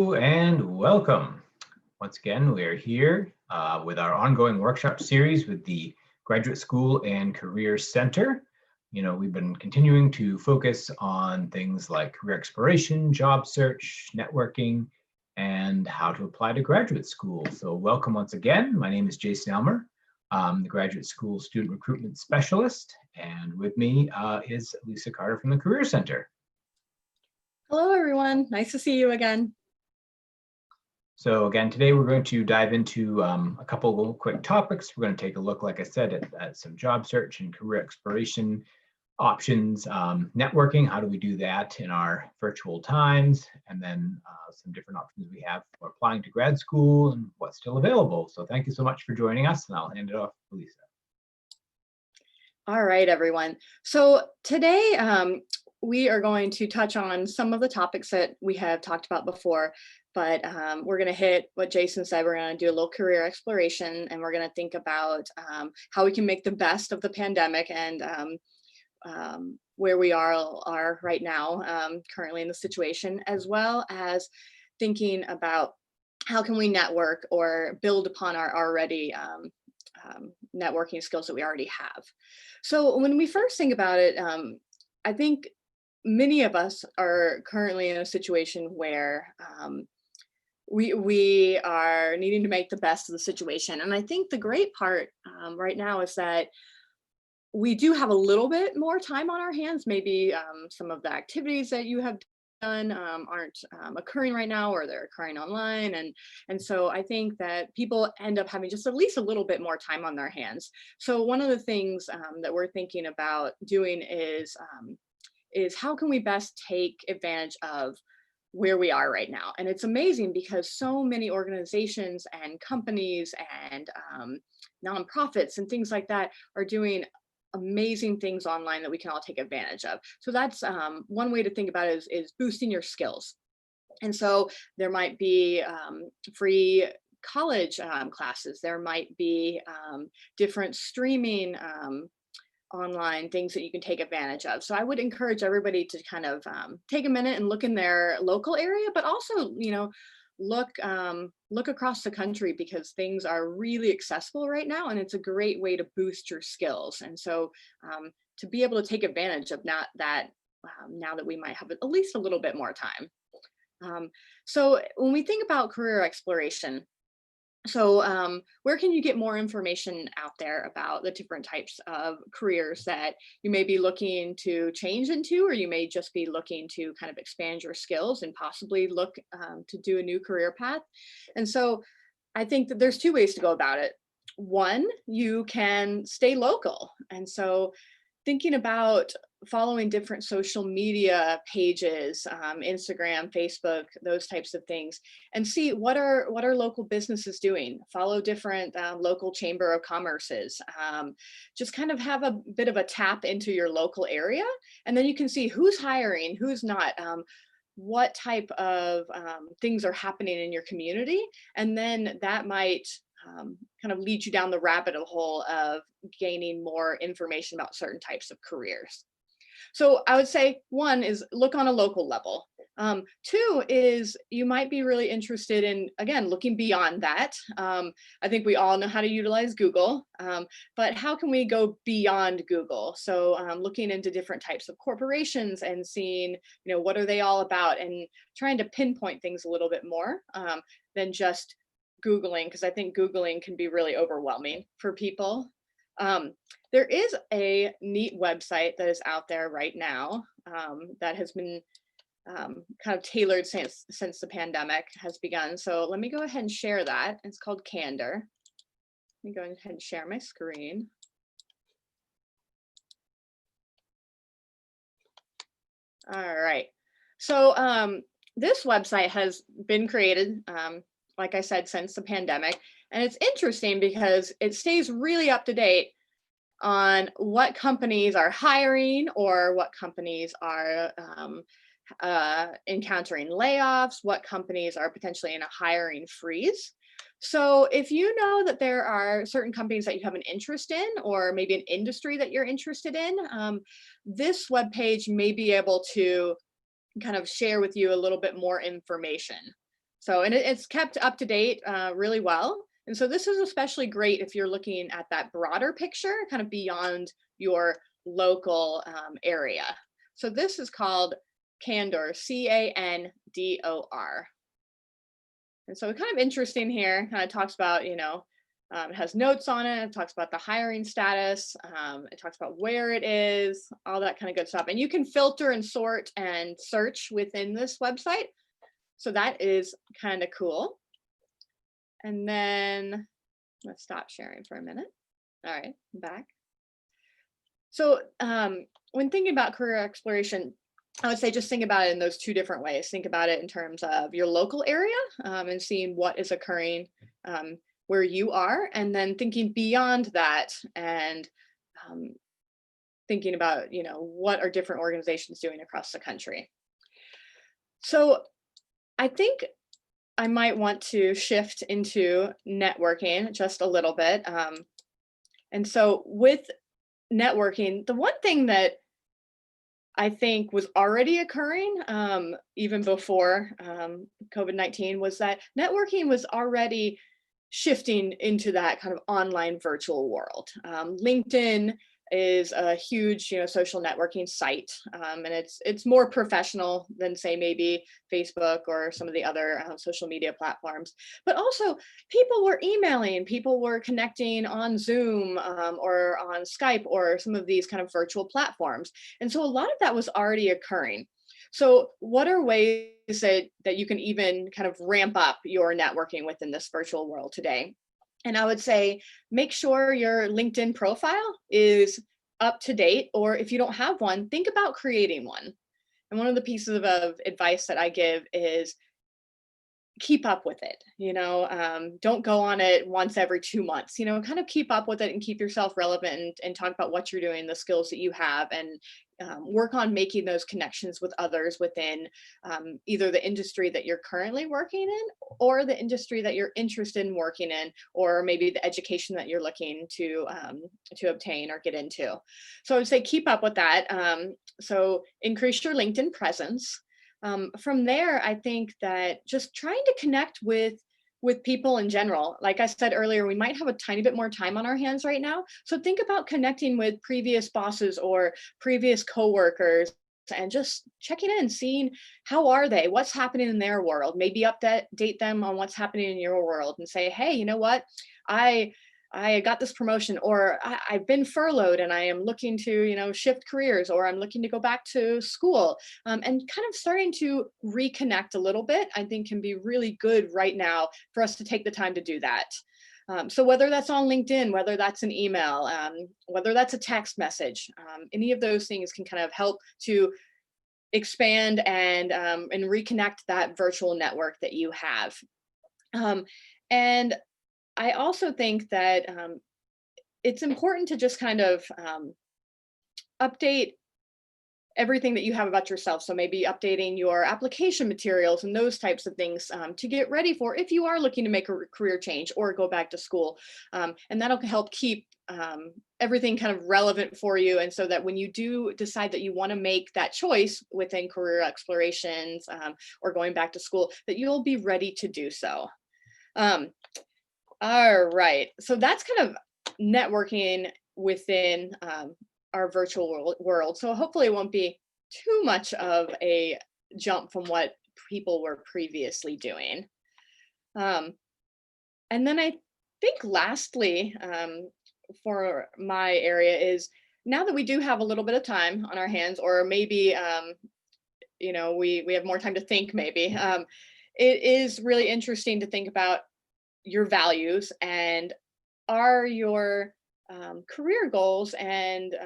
And welcome. Once again, we are here with our ongoing workshop series with the Graduate School and Career Center. We've been continuing to focus on things like career exploration, job search, networking, and how to apply to graduate school. So welcome once again. My name is Jason Elmer. I'm the Graduate School Student Recruitment Specialist, and with me is Lisa Carter from the Career Center. Hello, everyone. Nice to see you again. So again, today we're going to dive into a couple of quick topics. We're going to take a look, like I said, at some job search and career exploration options, networking, how do we do that in our virtual times, and then some different options we have for applying to grad school and what's still available. So thank you so much for joining us, and I'll hand it off to Lisa. All right, everyone. So today we are going to touch on some of the topics that we have talked about before, but we're going to hit what Jason said. We're going to do a little career exploration, and we're going to think about how we can make the best of the pandemic and where we are right now, currently in the situation, as well as thinking about how can we network or build upon our already networking skills that we already have. So when we first think about it, I think many of us are currently in a situation where we are needing to make the best of the situation. And I think the great part right now is that we do have a little bit more time on our hands. Maybe some of the activities that you have done aren't occurring right now, or they're occurring online. And so I think that people end up having just at least a little bit more time on their hands. So one of the things that we're thinking about doing is how can we best take advantage of where we are right now. And it's amazing because so many organizations and companies and nonprofits and things like that are doing amazing things online that we can all take advantage of. So that's one way to think about it is boosting your skills. And so there might be free college classes. There might be different streaming online things that you can take advantage of. So I would encourage everybody to kind of take a minute and look in their local area, but also, look across the country, because things are really accessible right now, and it's a great way to boost your skills. And so to be able to take advantage of now that we might have at least a little bit more time. So when we think about career exploration, so where can you get more information out there about the different types of careers that you may be looking to change into, or you may just be looking to kind of expand your skills and possibly look to do a new career path? And so I think that there's two ways to go about it. One, you can stay local. And so thinking about following different social media pages, Instagram, Facebook, those types of things, and see what are local businesses doing. Follow different local chamber of commerces. Just kind of have a bit of a tap into your local area, and then you can see who's hiring, who's not. What type of things are happening in your community, and then that might kind of lead you down the rabbit hole of gaining more information about certain types of careers. So I would say one is look on a local level. Two is you might be really interested in, again, looking beyond that. I think we all know how to utilize Google, but how can we go beyond Google? So looking into different types of corporations and seeing, what are they all about, and trying to pinpoint things a little bit more than just Googling, because I think Googling can be really overwhelming for people. There is a neat website that is out there right now that has been kind of tailored since the pandemic has begun. So let me go ahead and share that. It's called Candor. Let me go ahead and share my screen. All right. So this website has been created, like I said, since the pandemic. And it's interesting because it stays really up to date on what companies are hiring or what companies are encountering layoffs, what companies are potentially in a hiring freeze. So if you know that there are certain companies that you have an interest in, or maybe an industry that you're interested in, this webpage may be able to kind of share with you a little bit more information. So, and it's kept up to date really well. And so this is especially great if you're looking at that broader picture, kind of beyond your local area. So this is called Candor, Candor. And so it's kind of interesting here, kind of talks about, it has notes on it. It talks about the hiring status. It talks about where it is, all that kind of good stuff. And you can filter and sort and search within this website. So that is kind of cool. And then let's stop sharing for a minute. All right, I'm back. So when thinking about career exploration, I would say just think about it in those two different ways. Think about it in terms of your local area and seeing what is occurring where you are, and then thinking beyond that and thinking about, what are different organizations doing across the country. So I think I might want to shift into networking just a little bit. And so with networking, the one thing that I think was already occurring even before COVID-19 was that networking was already shifting into that kind of online virtual world. LinkedIn is a huge, social networking site, and it's more professional than say maybe Facebook or some of the other social media platforms. But also, people were emailing, people were connecting on Zoom or on Skype or some of these kind of virtual platforms, and so a lot of that was already occurring. So, what are ways that you can even kind of ramp up your networking within this virtual world today? And I would say make sure your LinkedIn profile is up to date, or if you don't have one, think about creating one. And one of the pieces of advice that I give is keep up with it. Don't go on it once every 2 months. Kind of keep up with it and keep yourself relevant and talk about what you're doing, the skills that you have, and work on making those connections with others within either the industry that you're currently working in or the industry that you're interested in working in, or maybe the education that you're looking to obtain or get into. So I would say keep up with that. So increase your LinkedIn presence. From there, I think that just trying to connect with people in general. Like I said earlier, we might have a tiny bit more time on our hands right now. So think about connecting with previous bosses or previous coworkers and just checking in, seeing how are they, what's happening in their world, maybe update them on what's happening in your world and say, hey, you know what, I got this promotion, or I've been furloughed and I am looking to, shift careers, or I'm looking to go back to school, and kind of starting to reconnect a little bit, I think can be really good right now for us to take the time to do that. So whether that's on LinkedIn, whether that's an email, whether that's a text message, any of those things can kind of help to expand and reconnect that virtual network that you have. And I also think that it's important to just kind of update everything that you have about yourself. So maybe updating your application materials and those types of things to get ready for if you are looking to make a career change or go back to school. And that'll help keep everything kind of relevant for you. And so that when you do decide that you want to make that choice within career explorations or going back to school, that you'll be ready to do so. All right, so that's kind of networking within our virtual world. So hopefully it won't be too much of a jump from what people were previously doing. And then I think lastly, for my area is now that we do have a little bit of time on our hands, or maybe, we have more time to think maybe, it is really interesting to think about your values and are your career goals and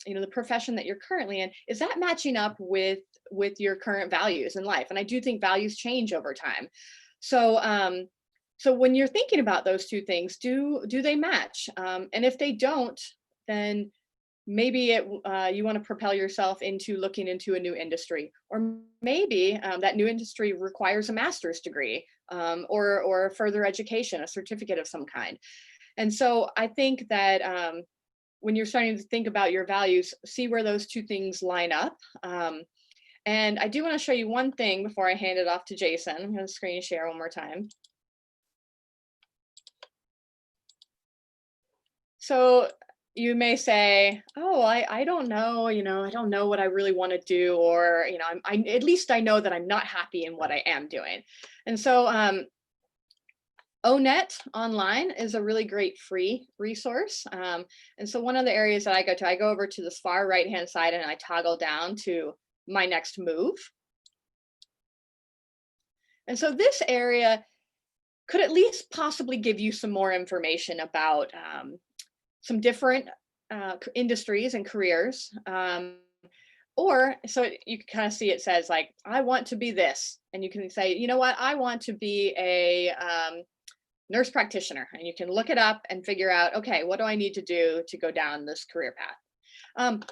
the profession that you're currently in, is that matching up with your current values in life? And I do think values change over time. So so when you're thinking about those two things, do they match? And if they don't, then maybe you want to propel yourself into looking into a new industry, or maybe that new industry requires a master's degree or further education, a certificate of some kind. And so I think that when you're starting to think about your values, see where those two things line up. And I do want to show you one thing before I hand it off to Jason. I'm going to screen share one more time. So you may say, oh, I don't know, I don't know what I really want to do, or, at least I know that I'm not happy in what I am doing. And so ONET online is a really great free resource. And so one of the areas that I go over to this far right-hand side and I toggle down to my next move. And so this area could at least possibly give you some more information about some different industries and careers. Or so you can kind of see it says like, I want to be this. And you can say, you know what, I want to be a nurse practitioner. And you can look it up and figure out, okay, what do I need to do to go down this career path?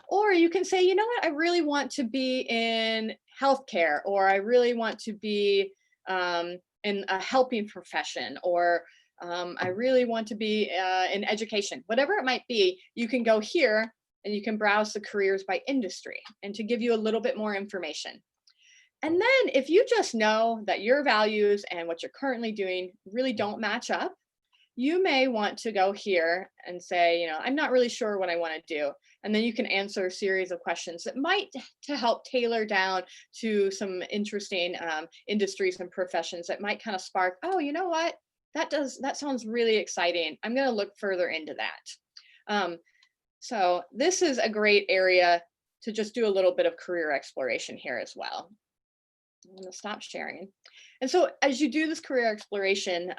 Or you can say, you know what, I really want to be in healthcare, or I really want to be in a helping profession, or I really want to be in education. Whatever it might be, you can go here and you can browse the careers by industry and to give you a little bit more information. And then if you just know that your values and what you're currently doing really don't match up, you may want to go here and say, I'm not really sure what I want to do. And then you can answer a series of questions that might to help tailor down to some interesting industries and professions that might kind of spark, oh, you know what? That sounds really exciting. I'm going to look further into that. So this is a great area to just do a little bit of career exploration here as well. I'm going to stop sharing. And so as you do this career exploration,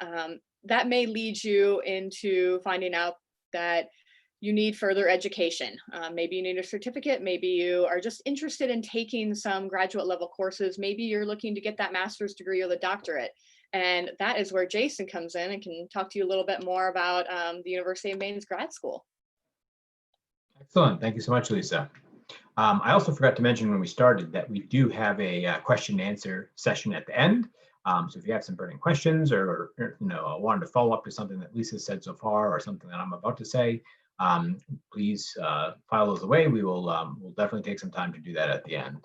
that may lead you into finding out that you need further education. Maybe you need a certificate. Maybe you are just interested in taking some graduate level courses. Maybe you're looking to get that master's degree or the doctorate. And that is where Jason comes in and can talk to you a little bit more about the University of Maine's grad school. Excellent. Thank you so much, Lisa. I also forgot to mention when we started that we do have a question and answer session at the end. So if you have some burning questions or wanted to follow up to something that Lisa said so far or something that I'm about to say, please file those away. We will we'll definitely take some time to do that at the end.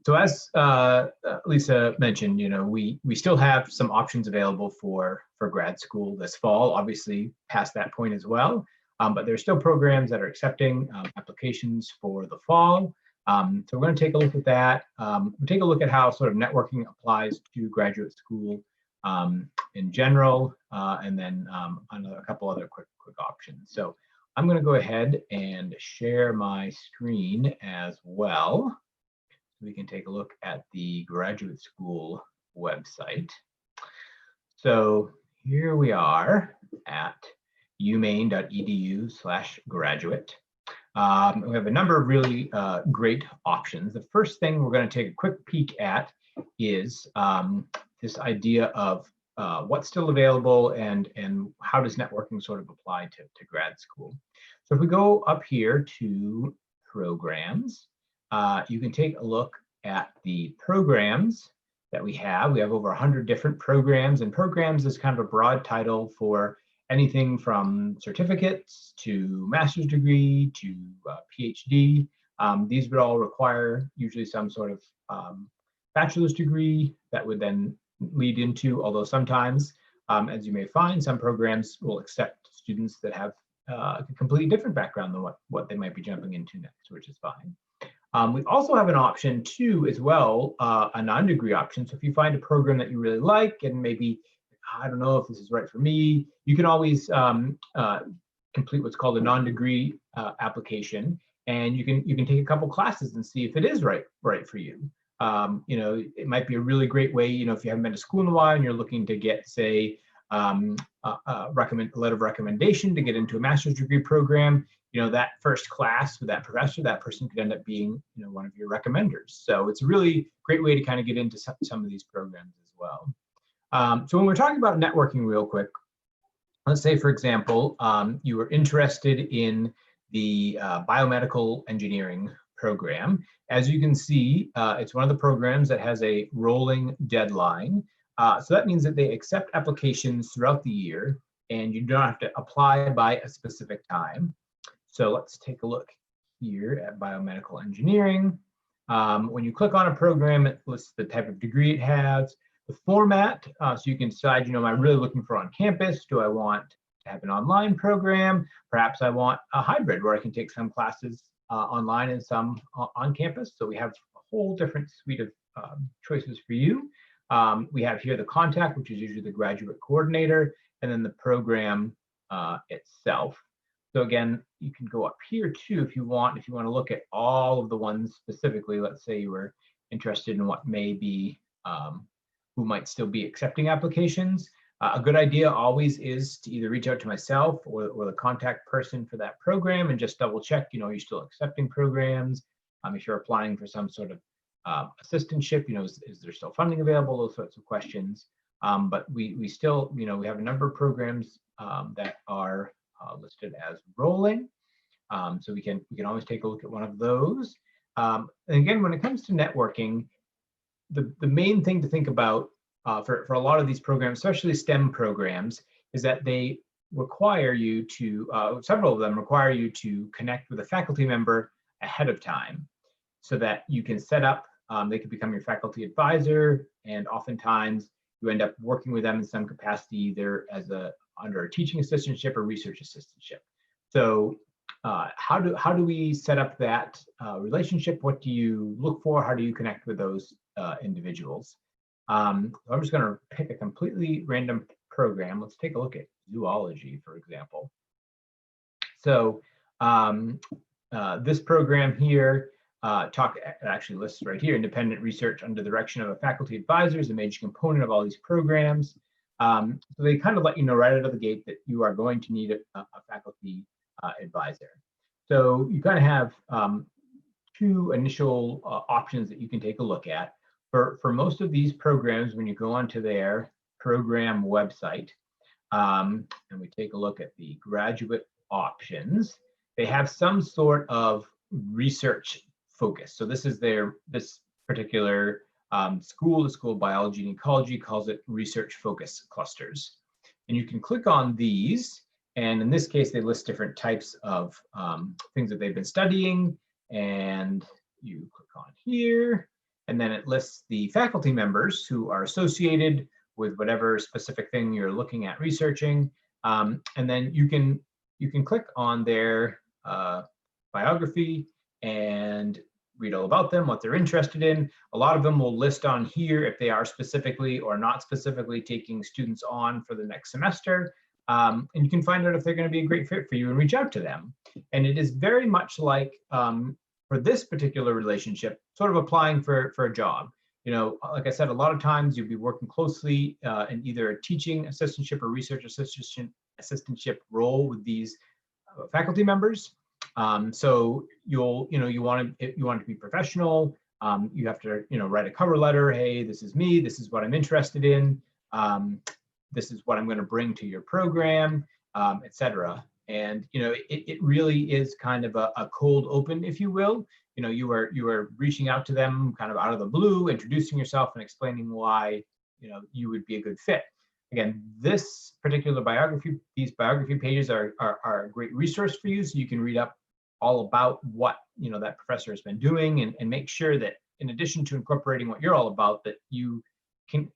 So as Lisa mentioned, we still have some options available for grad school this fall, obviously past that point as well. But there's still programs that are accepting applications for the fall. So we're going to take a look at that. We'll take a look at how sort of networking applies to graduate school in general, and then a couple other quick options. So I'm going to go ahead and share my screen as well. We can take a look at the graduate school website. So here we are at umaine.edu/graduate. We have a number of really great options. The first thing we're going to take a quick peek at is this idea of what's still available and how does networking sort of apply to grad school. So if we go up here to programs, you can take a look at the programs that we have. We have over 100 different programs, and programs is kind of a broad title for anything from certificates to master's degree to PhD. These would all require usually some sort of bachelor's degree that would then lead into, although sometimes, as you may find, some programs will accept students that have a completely different background than what they might be jumping into next, which is fine. We also have an option too, as well, a non-degree option. So if you find a program that you really like and maybe, I don't know if this is right for me, you can always complete what's called a non-degree application, and you can take a couple classes and see if it is right for you. It might be a really great way, if you haven't been to school in a while and you're looking to get, say, a letter of recommendation to get into a master's degree program, that first class with that professor, that person could end up being, one of your recommenders. So it's a really great way to kind of get into some of these programs as well. So when we're talking about networking real quick, let's say, for example, you were interested in the biomedical engineering program. As you can see, it's one of the programs that has a rolling deadline. So that means that they accept applications throughout the year, and you don't have to apply by a specific time. So let's take a look here at biomedical engineering. When you click on a program, it lists the type of degree it has, the format, so you can decide, am I really looking for on campus? Do I want to have an online program? Perhaps I want a hybrid where I can take some classes online and some on campus. So we have a whole different suite of choices for you. We have here the contact, which is usually the graduate coordinator, and then the program itself. So again, you can go up here too if you want to look at all of the ones specifically. Let's say you were interested in what may be, who might still be accepting applications. A good idea always is to either reach out to myself or the contact person for that program and just double check, are you still accepting programs? If you're applying for some sort of assistantship, is there still funding available? Those sorts of questions. But we still, we have a number of programs that are listed as rolling. So we can always take a look at one of those. And again, when it comes to networking, the main thing to think about for a lot of these programs, especially STEM programs, is that they require you to, several of them require you to connect with a faculty member ahead of time so that you can set up, they can become your faculty advisor, and oftentimes you end up working with them in some capacity, either as under a teaching assistantship or research assistantship. So how do we set up that relationship? What do you look for? How do you connect with those individuals? I'm just going to pick a completely random program. Let's take a look at zoology, for example. So this program here actually lists right here, independent research under the direction of a faculty advisor is a major component of all these programs. So they kind of let you know right out of the gate that you are going to need a faculty advisor. So you kind of have two initial options that you can take a look at. For most of these programs, when you go onto their program website, and we take a look at the graduate options, they have some sort of research focus. So this is this particular school, the School of Biology and Ecology, calls it research focus clusters. And you can click on these, and in this case, they list different types of things that they've been studying, and you click on here, and then it lists the faculty members who are associated with whatever specific thing you're looking at researching. And then you can click on their biography and read all about them, what they're interested in. A lot of them will list on here if they are specifically or not specifically taking students on for the next semester. And you can find out if they're going to be a great fit for you and reach out to them. And it is very much like, for this particular relationship, sort of applying for a job. Like I said, a lot of times you'll be working closely in either a teaching assistantship or research assistantship role with these faculty members. So you want to be professional. You have to write a cover letter. Hey, this is me. This is what I'm interested in. This is what I'm going to bring to your program, etc. And it really is kind of a cold open, if you will. You are reaching out to them kind of out of the blue, introducing yourself and explaining why you would be a good fit. Again, this particular biography, these biography pages are a great resource for you, so you can read up all about what that professor has been doing, and make sure that in addition to incorporating what you're all about, that you can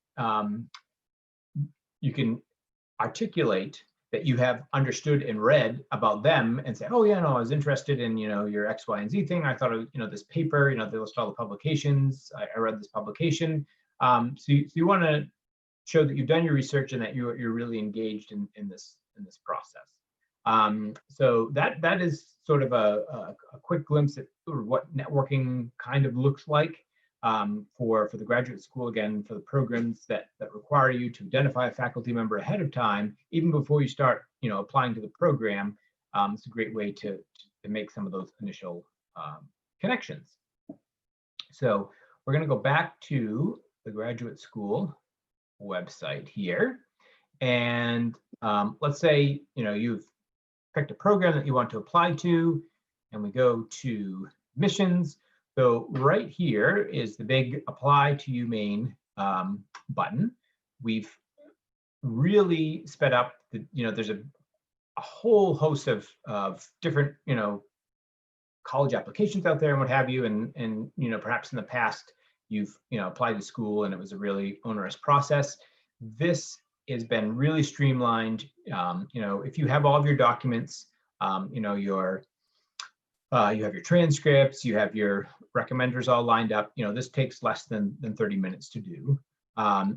articulate that you have understood and read about them, and say, oh yeah, no, I was interested in your X, Y, and Z thing. I thought of this paper. They list all the publications. I read this publication. So you want to show that you've done your research and that you're really engaged in this process. So that is sort of a quick glimpse at sort of what networking kind of looks like for the graduate school. Again, for the programs that require you to identify a faculty member ahead of time, even before you start applying to the program. It's a great way to make some of those initial connections. So we're going to go back to the graduate school website here, and let's say you've picked a program that you want to apply to, and we go to admissions. So right here is the big Apply to UMaine button. We've really sped up the, there's a whole host of different college applications out there and what have you, and perhaps in the past you've applied to school and it was a really onerous process. This has been really streamlined. If you have all of your documents, you have your transcripts, you have your recommenders all lined up. This takes less than 30 minutes to do.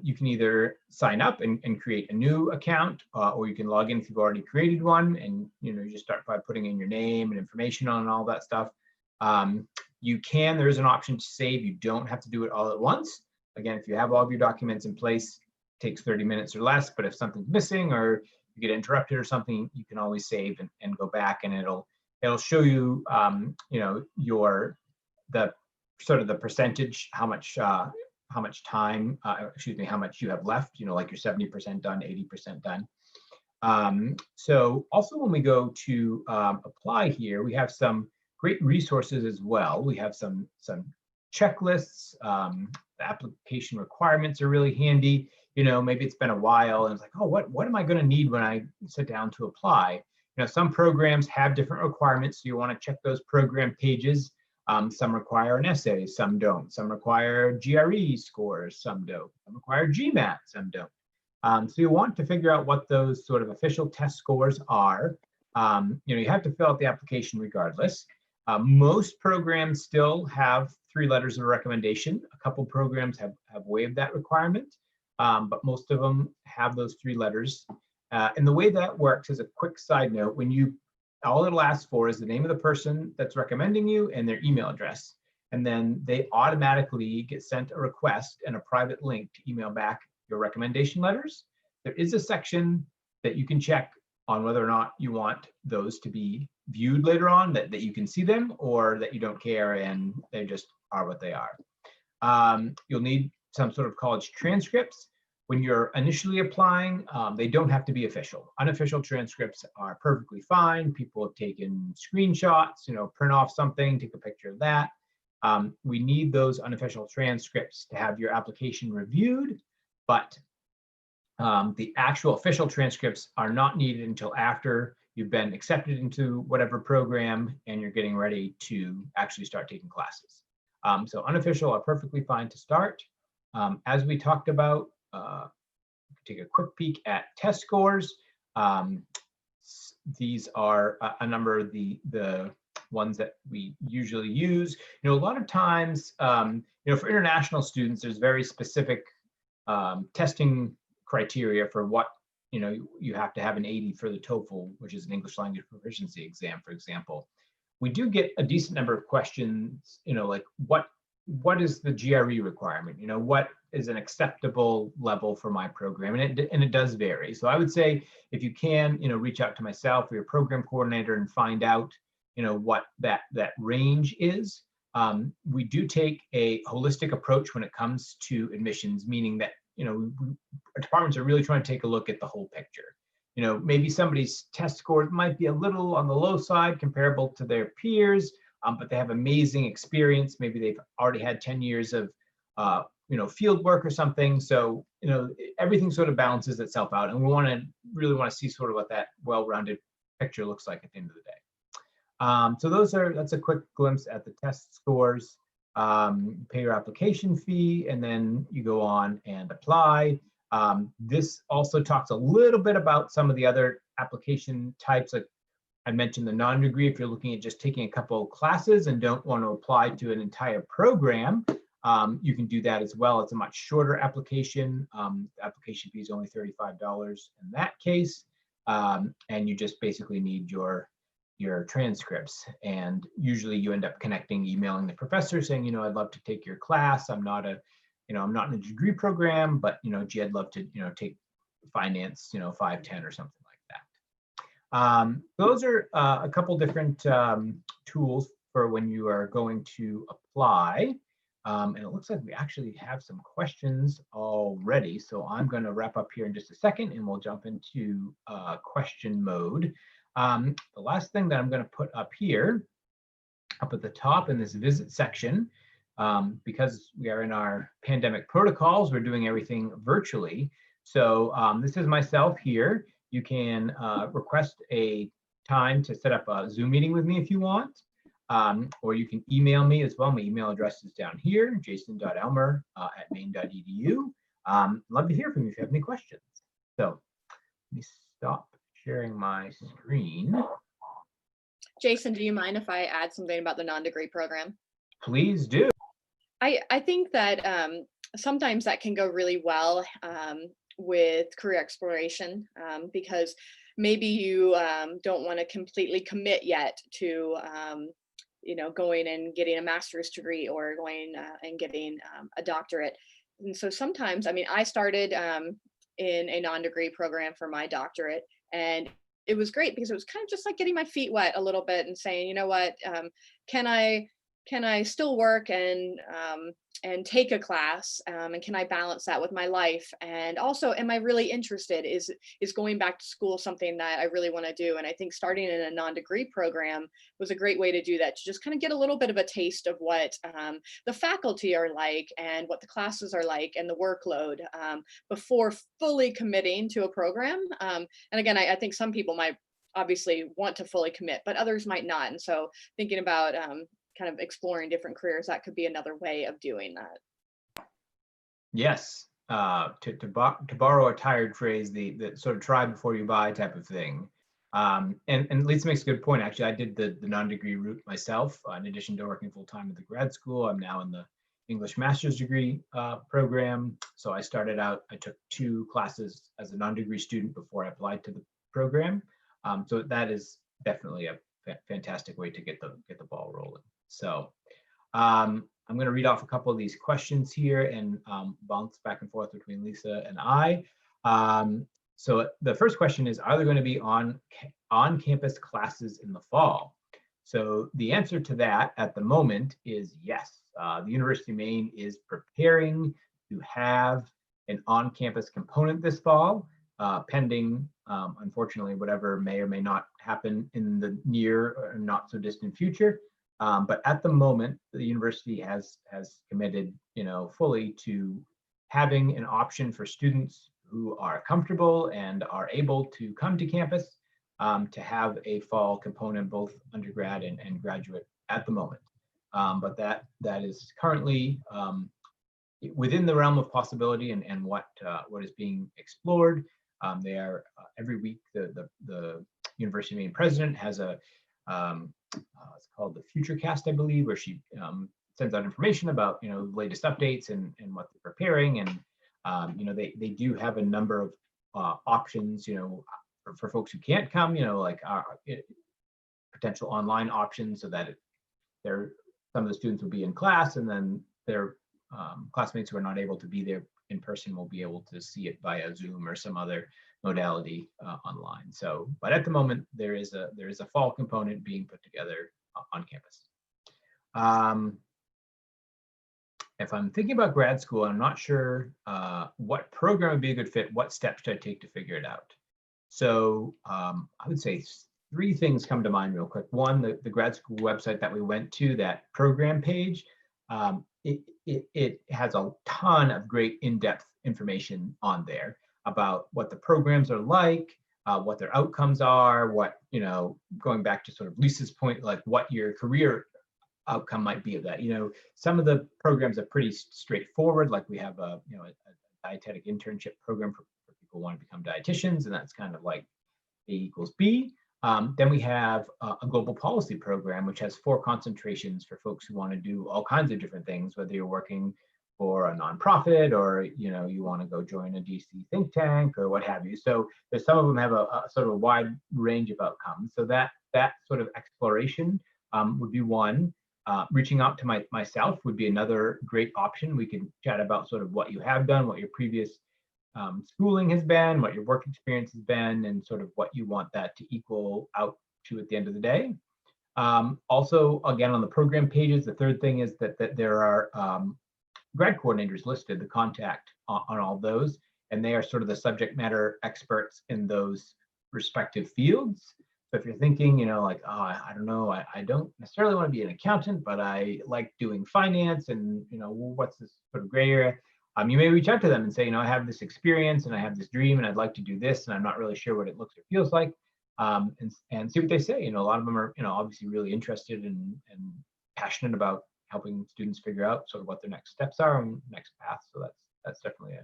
You can either sign up and create a new account, or you can log in if you've already created one, and you just start by putting in your name and information on all that stuff. There is an option to save. You don't have to do it all at once. Again, if you have all of your documents in place, it takes 30 minutes or less, but if something's missing or you get interrupted or something, you can always save and go back, and it'll show you, the sort of the percentage, how much time, how much you have left, like you're 70% done, 80% done. So also when we go to apply here, we have some great resources as well. We have some checklists. The application requirements are really handy. Maybe it's been a while and it's like, oh, what am I going to need when I sit down to apply? Some programs have different requirements, so you want to check those program pages. Some require an essay, some don't. Some require GRE scores, some don't. Some require GMAT, some don't. So you want to figure out what those sort of official test scores are. You have to fill out the application regardless. Most programs still have 3 letters of recommendation. A couple programs have waived that requirement, but most of them have those 3 letters. And the way that works, as a quick side note, all it'll ask for is the name of the person that's recommending you and their email address. And then they automatically get sent a request and a private link to email back your recommendation letters. There is a section that you can check on whether or not you want those to be viewed later on, that you can see them, or that you don't care and they just are what they are. You'll need some sort of college transcripts. When you're initially applying, they don't have to be official. Unofficial transcripts are perfectly fine. People have taken screenshots, print off something, take a picture of that. We need those unofficial transcripts to have your application reviewed, but the actual official transcripts are not needed until after you've been accepted into whatever program and you're getting ready to actually start taking classes. So unofficial are perfectly fine to start. As we talked about, take a quick peek at test scores. These are a number of the ones that we usually use. A lot of times, for international students, there's very specific testing criteria for what you have to have an 80 for the TOEFL, which is an English language proficiency exam, for example. We do get a decent number of questions, like what is the GRE requirement? What is an acceptable level for my program? And it does vary. So I would say if you can, reach out to myself or your program coordinator and find out, what that range is. We do take a holistic approach when it comes to admissions, meaning that, departments are really trying to take a look at the whole picture. Maybe somebody's test score might be a little on the low side comparable to their peers, but they have amazing experience. Maybe they've already had 10 years of field work or something. So, everything sort of balances itself out, and we really want to see sort of what that well-rounded picture looks like at the end of the day. So that's a quick glimpse at the test scores. Pay your application fee, and then you go on and apply. This also talks a little bit about some of the other application types. Like I mentioned, the non-degree, if you're looking at just taking a couple of classes and don't want to apply to an entire program, you can do that as well. It's a much shorter application. The application fee is only $35 in that case. And you just basically need your transcripts. And usually you end up emailing the professor saying, I'd love to take your class. I'm not in a degree program, but, gee, I'd love to, take finance, 510 or something like that. Those are a couple different tools for when you are going to apply. And it looks like we actually have some questions already. So I'm going to wrap up here in just a second and we'll jump into question mode. The last thing that I'm going to put up here, up at the top in this visit section, because we are in our pandemic protocols, we're doing everything virtually. So this is myself here. You can request a time to set up a Zoom meeting with me if you want. or you can email me as well. My email address is down here, jason.elmer@maine.edu. Love to hear from you if you have any questions. So let me stop sharing my screen. Jason, do you mind if I add something about the non-degree program? Please do. I think that sometimes that can go really well with career exploration because maybe you don't want to completely commit yet to going and getting a master's degree or going and getting a doctorate. And so sometimes, I mean, I started in a non-degree program for my doctorate, and it was great because it was kind of just like getting my feet wet a little bit and saying, you know what, can I still work and take a class, and can I balance that with my life? And also, am I really interested? Is going back to school something that I really want to do? And I think starting in a non-degree program was a great way to do that, to just kind of get a little bit of a taste of what the faculty are like and what the classes are like and the workload before fully committing to a program. And again, I think some people might obviously want to fully commit, but others might not. And so thinking about kind of exploring different careers, that could be another way of doing that. Yes, to borrow a tired phrase, the sort of try before you buy type of thing. And Lisa makes a good point. Actually, I did the non-degree route myself. In addition to working full time at the grad school, I'm now in the English master's degree program. So I started out, I took 2 classes as a non-degree student before I applied to the program. So that is definitely a fantastic way to get the ball rolling. So I'm going to read off a couple of these questions here and bounce back and forth between Lisa and I. So the first question is, are there going to be on-campus classes in the fall? So the answer to that at the moment is yes. The University of Maine is preparing to have an on-campus component this fall, pending, unfortunately, whatever may or may not happen in the near or not so distant future. But at the moment, the university has committed, fully to having an option for students who are comfortable and are able to come to campus to have a fall component, both undergrad and graduate at the moment. But that is currently within the realm of possibility and what is being explored. They are every week the University of Maine president has a it's called the Future Cast, I believe, where she sends out information about the latest updates and what they're preparing, and they do have a number of options for folks who can't come, like potential online options, so that some of the students will be in class, and then their classmates who are not able to be there in person will be able to see it via Zoom or some other modality online. So, but at the moment, there is a fall component being put together on campus. If I'm thinking about grad school, I'm not sure what program would be a good fit. What steps should I take to figure it out? So I would say 3 things come to mind real quick. One, the grad school website that we went to, that program page, it has a ton of great in-depth information on there about what the programs are like, what their outcomes are, what, going back to sort of Lisa's point, like what your career outcome might be of that. Some of the programs are pretty straightforward, like we have a dietetic internship program for people who want to become dietitians, and that's kind of like A equals B. Then we have a global policy program, which has 4 concentrations for folks who want to do all kinds of different things, whether you're working for a nonprofit or you want to go join a DC think tank or what have you. So there's some of them have a sort of a wide range of outcomes. So that sort of exploration would be one. Reaching out to myself would be another great option. We can chat about sort of what you have done, what your previous schooling has been, what your work experience has been, and sort of what you want that to equal out to at the end of the day. Also, again, on the program pages, the third thing is that there are grad coordinators listed, the contact on all those, and they are sort of the subject matter experts in those respective fields. So if you're thinking, like, oh, I don't know, I don't necessarily want to be an accountant, but I like doing finance, and what's this sort of gray area? You may reach out to them and say, I have this experience and I have this dream and I'd like to do this, and I'm not really sure what it looks or feels like. and see what they say. A lot of them are, obviously really interested and passionate about helping students figure out sort of what their next steps are and next path. So that's definitely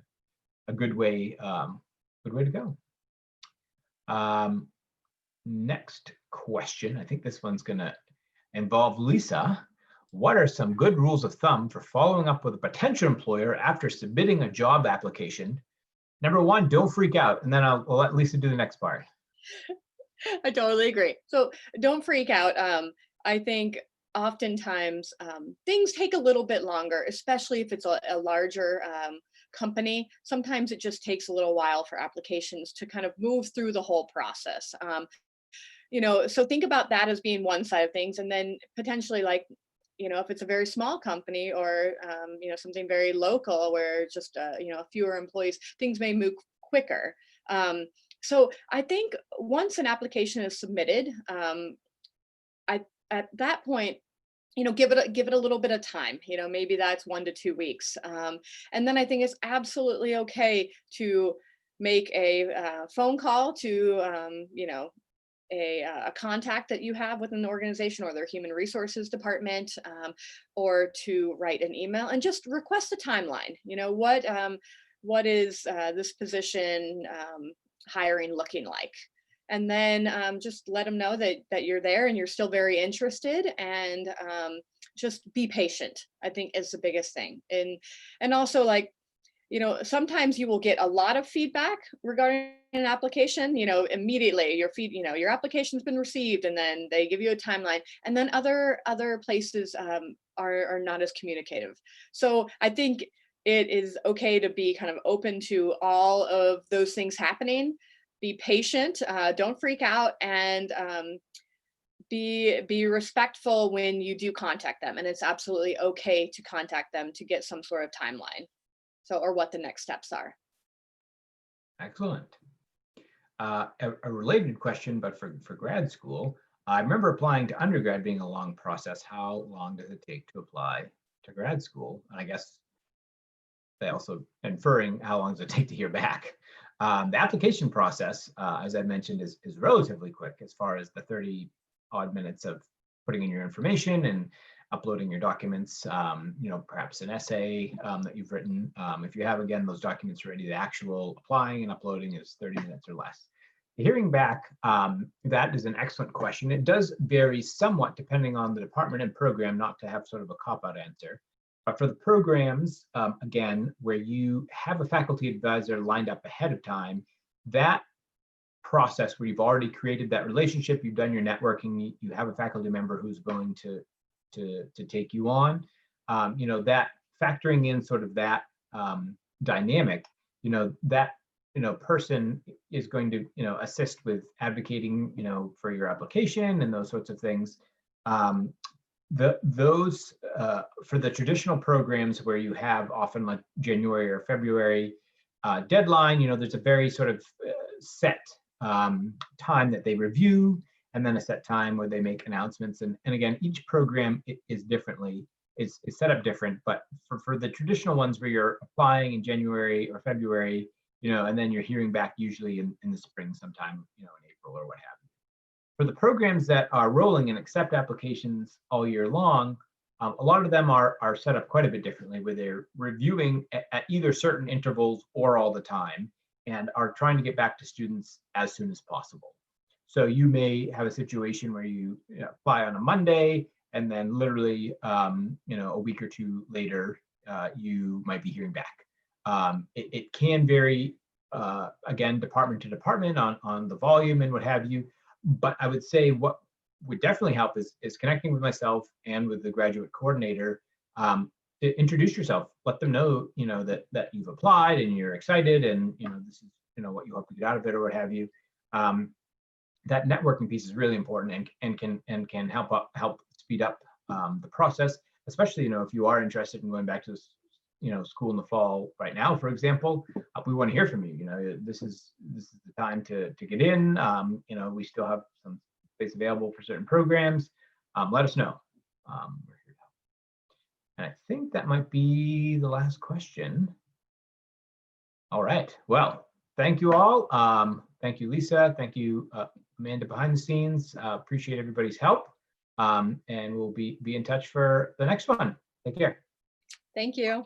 a good way to go. Next question. I think this one's going to involve Lisa. What are some good rules of thumb for following up with a potential employer after submitting a job application? Number one, don't freak out. And then I'll let Lisa do the next part. I totally agree. So don't freak out. I think oftentimes things take a little bit longer, especially if it's a larger company. Sometimes it just takes a little while for applications to kind of move through the whole process. So think about that as being one side of things, and then potentially like, if it's a very small company or, something very local where just, fewer employees, things may move quicker. So I think once an application is submitted, at that point, give it a little bit of time. Maybe that's 1 to 2 weeks, and then I think it's absolutely okay to make a phone call to, a contact that you have within the organization or their human resources department, or to write an email and just request a timeline. What is this position hiring looking like? And then just let them know that you're there and you're still very interested, and just be patient, I think, is the biggest thing. And also, like, sometimes you will get a lot of feedback regarding an application, immediately your application's been received, and then they give you a timeline, and then other places are not as communicative. So I think it is okay to be kind of open to all of those things happening. Be patient, don't freak out, and be respectful when you do contact them. And it's absolutely okay to contact them to get some sort of timeline. Or what the next steps are. Excellent. A related question, but for grad school, I remember applying to undergrad being a long process. How long does it take to apply to grad school? And I guess they also inferring how long does it take to hear back. The application process, as I mentioned, is relatively quick as far as the 30 odd minutes of putting in your information and uploading your documents, perhaps an essay that you've written. If you have, again, those documents ready, the actual applying and uploading is 30 minutes or less. The hearing back, that is an excellent question. It does vary somewhat depending on the department and program, not to have sort of a cop-out answer. But for the programs, again, where you have a faculty advisor lined up ahead of time, that process where you've already created that relationship, you've done your networking, you have a faculty member who's willing to take you on, that factoring in sort of that dynamic, that person is going to assist with advocating for your application and those sorts of things. Those for the traditional programs where you have often like January or February deadline, there's a very sort of set time that they review, and then a set time where they make announcements. And again, each program is set up different, but for the traditional ones where you're applying in January or February, and then you're hearing back usually in the spring sometime, in April or what have you. For the programs that are rolling and accept applications all year long, a lot of them are set up quite a bit differently, where they're reviewing at either certain intervals or all the time, and are trying to get back to students as soon as possible. So you may have a situation where you apply on a Monday, and then literally, a week or two later, you might be hearing back. It can vary, again, department to department on the volume and what have you. But I would say what would definitely help is connecting with myself and with the graduate coordinator. To introduce yourself, let them know, that you've applied and you're excited, and this is what you hope to get out of it or what have you. That networking piece is really important and can help speed up the process, especially if you are interested in going back to school in the fall right now, for example. We want to hear from you. This is the time to get in. We still have some space available for certain programs. Let us know. We're here to help. And I think that might be the last question. All right. Well, thank you all. Thank you, Lisa. Thank you, Amanda, behind the scenes. Appreciate everybody's help. And we'll be in touch for the next one. Take care. Thank you.